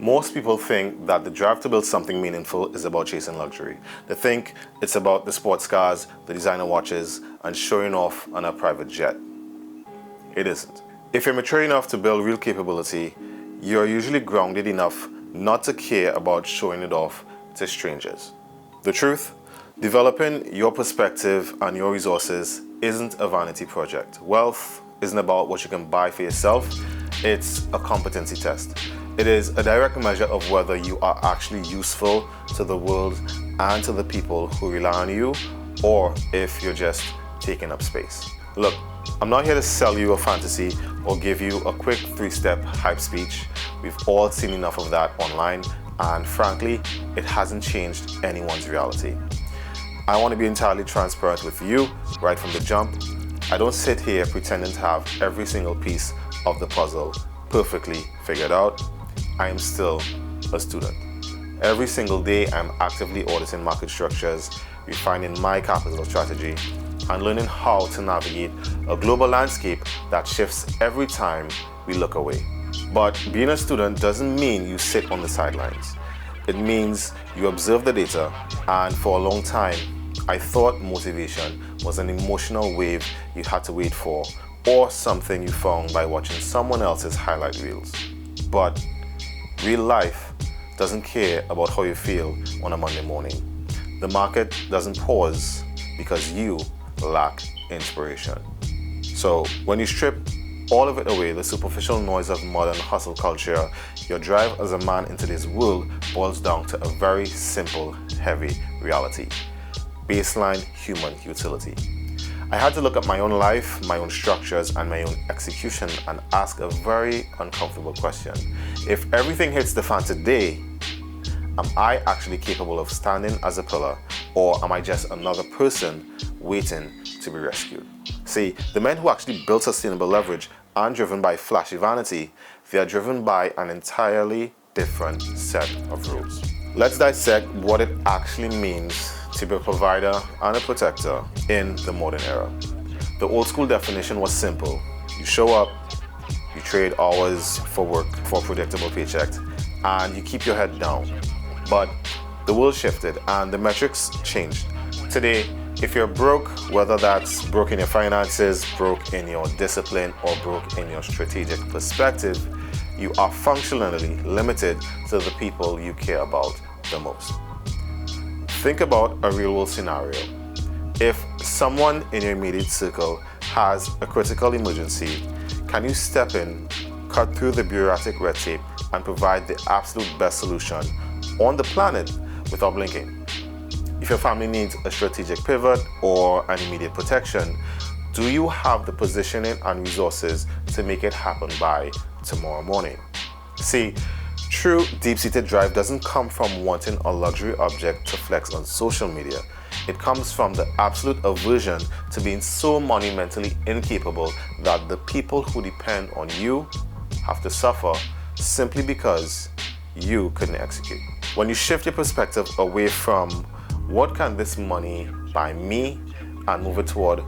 Most people think that the drive to build something meaningful is about chasing luxury. They think it's about the sports cars, the designer watches, and showing off on a private jet. It isn't. If you're mature enough to build real capability, you're usually grounded enough not to care about showing it off to strangers. The truth? Developing your perspective and your resources isn't a vanity project. Wealth isn't about what you can buy for yourself. It's a competency test. It is a direct measure of whether you are actually useful to the world and to the people who rely on you, or if you're just taking up space. Look, I'm not here to sell you a fantasy or give you a quick 3-step hype speech. We've all seen enough of that online, and frankly, it hasn't changed anyone's reality. I want to be entirely transparent with you right from the jump. I don't sit here pretending to have every single piece of the puzzle perfectly figured out. I am still a student. Every single day, I'm actively auditing market structures, refining my capital strategy, and learning how to navigate a global landscape that shifts every time we look away. But being a student doesn't mean you sit on the sidelines. It means you observe the data, and for a long time, I thought motivation was an emotional wave you had to wait for, or something you found by watching someone else's highlight reels. But real life doesn't care about how you feel on a Monday morning. The market doesn't pause because you lack inspiration. So when you strip all of it away, the superficial noise of modern hustle culture, your drive as a man in today's world boils down to a very simple, heavy reality: baseline human utility. I had to look at my own life, my own structures, and my own execution and ask a very uncomfortable question. If everything hits the fan today, am I actually capable of standing as a pillar, or am I just another person waiting to be rescued? See, the men who actually build sustainable leverage aren't driven by flashy vanity. They are driven by an entirely different set of rules. Let's dissect what it actually means to be a provider and a protector in the modern era. The old school definition was simple. You show up, you trade hours for work for a predictable paycheck, and you keep your head down. But the world shifted and the metrics changed. Today, if you're broke, whether that's broke in your finances, broke in your discipline, or broke in your strategic perspective, you are functionally limited to the people you care about the most. Think about a real-world scenario. If someone in your immediate circle has a critical emergency, can you step in, cut through the bureaucratic red tape, and provide the absolute best solution on the planet without blinking? If your family needs a strategic pivot or an immediate protection, do you have the positioning and resources to make it happen by tomorrow morning? See, true deep-seated drive doesn't come from wanting a luxury object to flex on social media. It comes from the absolute aversion to being so monumentally incapable that the people who depend on you have to suffer simply because you couldn't execute. When you shift your perspective away from what can this money buy me and move it toward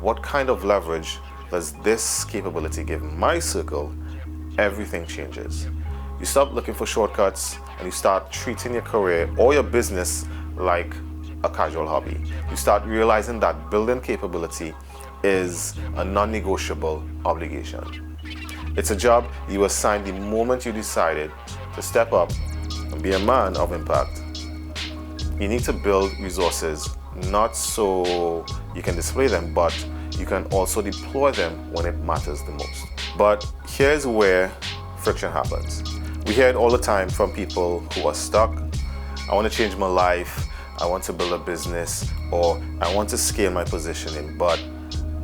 what kind of leverage does this capability give my circle, everything changes. You stop looking for shortcuts and you start treating your career or your business like a casual hobby. You start realizing that building capability is a non-negotiable obligation. It's a job you assigned the moment you decided to step up and be a man of impact. You need to build resources not so you can display them, but you can also deploy them when it matters the most. But here's where friction happens. We hear it all the time from people who are stuck. I want to change my life, I want to build a business, or I want to scale my positioning, but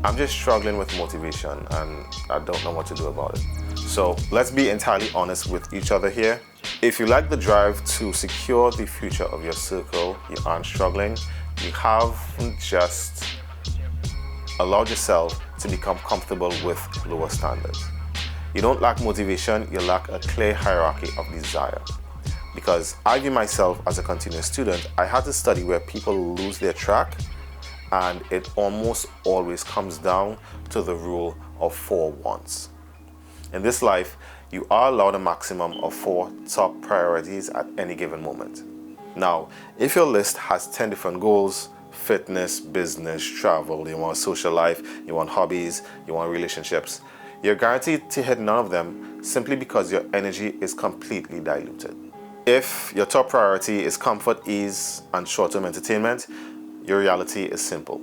I'm just struggling with motivation and I don't know what to do about it. So let's be entirely honest with each other here. If you lack the drive to secure the future of your circle, you aren't struggling. You haven't just allowed yourself to become comfortable with lower standards. You don't lack motivation, you lack a clear hierarchy of desire. Because I view myself as a continuous student, I had to study where people lose their track, and it almost always comes down to the rule of 4 wants. In this life, you are allowed a maximum of 4 top priorities at any given moment. Now, if your list has 10 different goals, fitness, business, travel, you want a social life, you want hobbies, you want relationships, you're guaranteed to hit none of them simply because your energy is completely diluted. If your top priority is comfort, ease, and short-term entertainment, your reality is simple.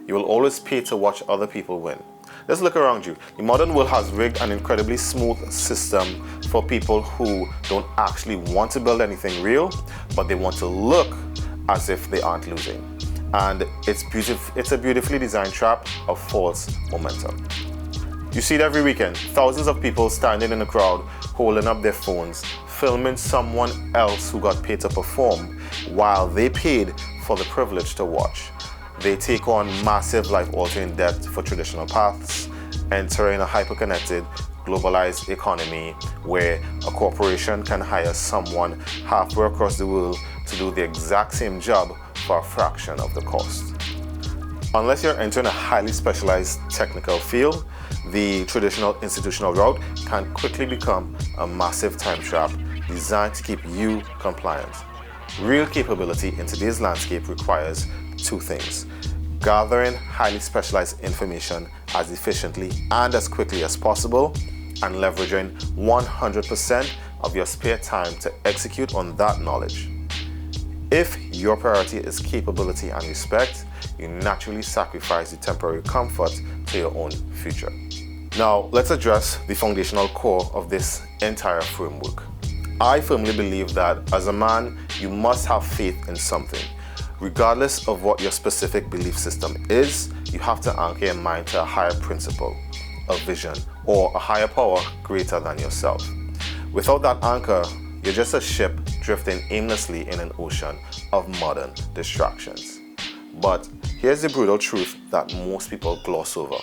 You will always pay to watch other people win. Just look around you. The modern world has rigged an incredibly smooth system for people who don't actually want to build anything real, but they want to look as if they aren't losing. And it's a beautifully designed trap of false momentum. You see it every weekend. Thousands of people standing in a crowd, holding up their phones, filming someone else who got paid to perform while they paid for the privilege to watch. They take on massive life-altering debt for traditional paths, entering a hyper-connected, globalized economy where a corporation can hire someone halfway across the world to do the exact same job for a fraction of the cost. Unless you're entering a highly specialized technical field, the traditional institutional route can quickly become a massive time trap designed to keep you compliant. Real capability in today's landscape requires 2 things: gathering highly specialized information as efficiently and as quickly as possible, and leveraging 100% of your spare time to execute on that knowledge. If your priority is capability and respect, you naturally sacrifice the temporary comfort to your own future. Now, let's address the foundational core of this entire framework. I firmly believe that as a man, you must have faith in something. Regardless of what your specific belief system is, you have to anchor your mind to a higher principle, a vision, or a higher power greater than yourself. Without that anchor, you're just a ship drifting aimlessly in an ocean of modern distractions. But here's the brutal truth that most people gloss over.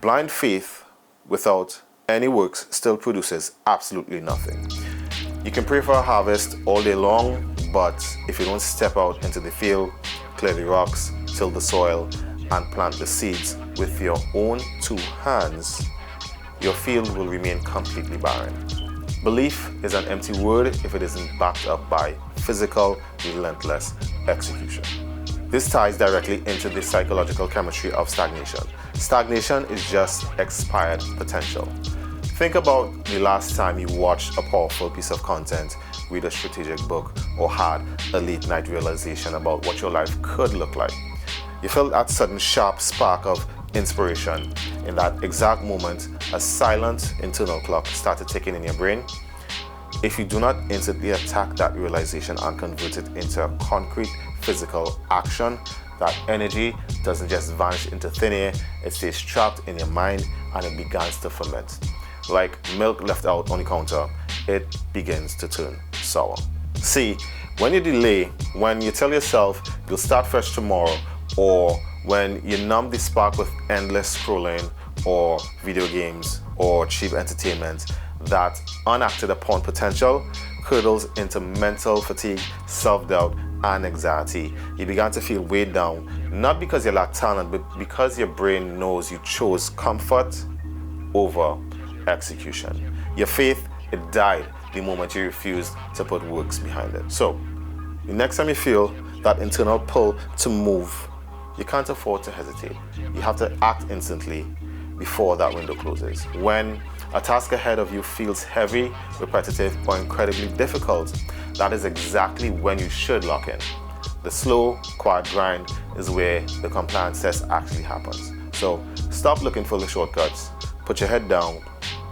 Blind faith without any works still produces absolutely nothing. You can pray for a harvest all day long, but if you don't step out into the field, clear the rocks, till the soil, and plant the seeds with your own 2 hands, your field will remain completely barren. Belief is an empty word if it isn't backed up by physical, relentless execution. This ties directly into the psychological chemistry of stagnation. Stagnation is just expired potential. Think about the last time you watched a powerful piece of content, read a strategic book, or had a late night realization about what your life could look like. You felt that sudden sharp spark of inspiration. In that exact moment, a silent internal clock started ticking in your brain. If you do not instantly attack that realization and convert it into a concrete physical action, that energy doesn't just vanish into thin air, it stays trapped in your mind and it begins to ferment. Like milk left out on the counter, it begins to turn sour. See, when you delay, when you tell yourself you'll start fresh tomorrow, or when you numb the spark with endless scrolling or video games or cheap entertainment, that unacted upon potential curdles into mental fatigue, self-doubt, and anxiety. You began to feel weighed down, not because you lack talent, but because your brain knows you chose comfort over execution. Your faith, it died the moment you refused to put works behind it. So, the next time you feel that internal pull to move, you can't afford to hesitate. You have to act instantly before that window closes. When a task ahead of you feels heavy, repetitive, or incredibly difficult, that is exactly when you should lock in. The slow, quiet grind is where the compliance test actually happens. So stop looking for the shortcuts, put your head down,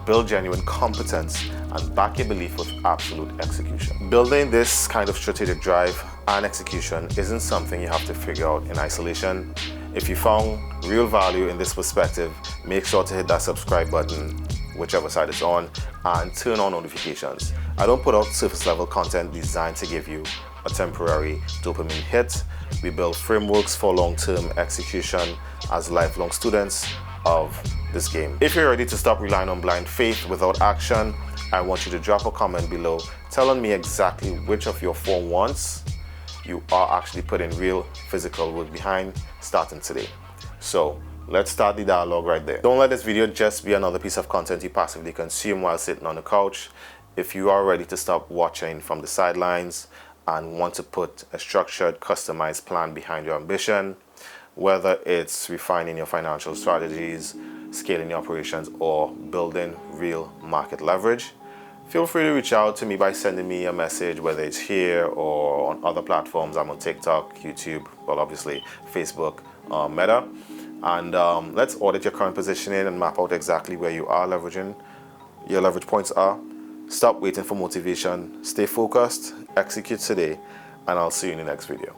build genuine competence, and back your belief with absolute execution. Building this kind of strategic drive and execution isn't something you have to figure out in isolation. If you found real value in this perspective, make sure to hit that subscribe button, whichever side it's on, and turn on notifications. I don't put out surface level content designed to give you a temporary dopamine hit. We build frameworks for long-term execution as lifelong students of this game. If you're ready to stop relying on blind faith without action, I want you to drop a comment below telling me exactly which of your 4 wants you are actually putting real physical work behind starting today. So Let's start the dialogue right there. Don't let this video just be another piece of content you passively consume while sitting on the couch. If you are ready to stop watching from the sidelines and want to put a structured, customized plan behind your ambition, whether it's refining your financial strategies, scaling your operations, or building real market leverage, feel free to reach out to me by sending me a message, whether it's here or on other platforms. I'm on TikTok, YouTube, well, obviously Facebook, Meta. And let's audit your current positioning and map out exactly where you are leveraging, your leverage points are. Stop waiting for motivation. Stay focused, execute today, and I'll see you in the next video.